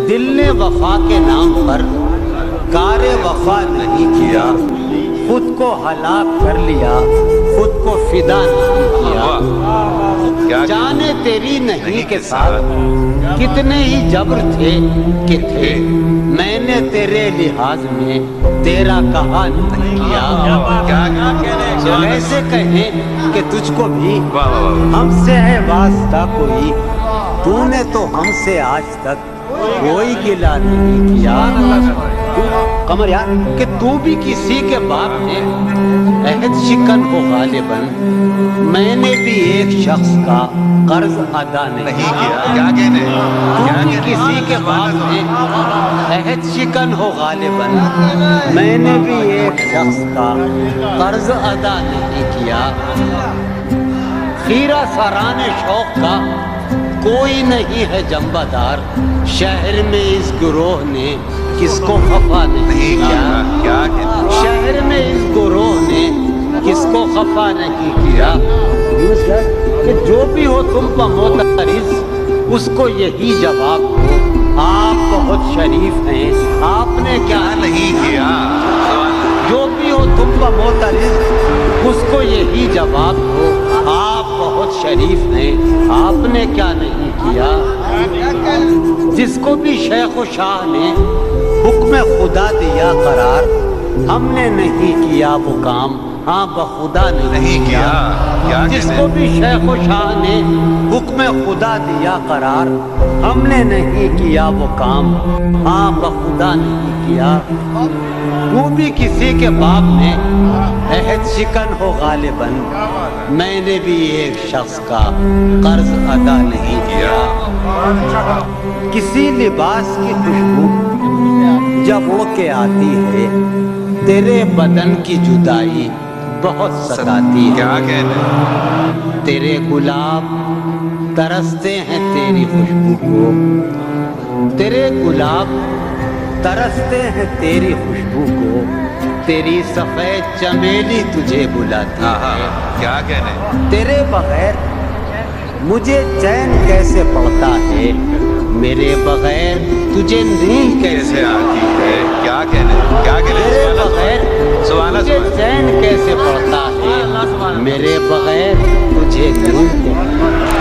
دل نے وفا کے نام پر کار وفا نہیں کیا، خود کو ہلاک کر لیا، خود کو فدا نہیں کیا۔ جانے تیری نہیں کے ساتھ کتنے ہی جبر تھے کہ تھے، میں نے تیرے لحاظ میں تیرا کہا نہیں کیا۔ ایسے کہیں کہ تجھ کو بھی ہم سے ہے واسطہ کوئی، تو نے تو ہم سے آج تک کوئی گلہ نہیں کیا۔ قمر یار کہ تو بھی کسی کے باپ نے عہد شکن ہو غالباً، میں نے بھی ایک شخص کا قرض ادا نہیں کیا۔ تو بھی کسی کے باپ نے عہد شکن ہو غالباً، میں نے بھی ایک شخص کا قرض ادا نہیں کیا۔ خیرہ ساران شوق کا کوئی نہیں ہے جنبہ دار، شہر میں اس گروہ نے کس کو خفا نہیں کیا۔ شہر میں اس گروہ نے کس کو خفا نہیں کیا۔ کہ جو بھی ہو تم پر معترض، اس کو یہی جواب دو، آپ بہت شریف ہیں، آپ نے کیا نہیں کیا۔ جو بھی ہو تم پر معترض، اس کو یہی جواب دو، آپ بہت شریف ہیں، آپ نے کیا نہیں کیا۔ جس کو بھی شیخ و شاہ نے حکم خدا دیا قرار، ہم نے نہیں کیا وہ کام، ہاں بخدا نہیں کیا۔ جس کو بھی شیخ و شاہ نے حکم خدا دیا قرار، ہم نے نہیں کیا وہ کام، ہاں بخدا نہیں کیا۔ تو بھی کسی کے باپ نے عہد شکن ہو غالباً، میں نے بھی ایک شخص کا قرض ادا نہیں کیا۔ کسی لباس کی خوشبو جب اڑ کے آتی ہے، تیرے بدن کی جدائی بہت ستاتی ہے۔ تیرے گلاب ترستے ہیں تیری خوشبو کو، تیرے گلاب ترستے ہیں تیری خوشبو کو، تیری سفید چمیلی تجھے بلاتی ہے۔ تیرے بغیر مجھے چین کیسے پڑتا ہے، میرے بغیر تجھے نیند کیسے آتی ہے۔ تیرے بغیر مجھے چین کیسے پڑتا ہے، میرے بغیر تجھے نیند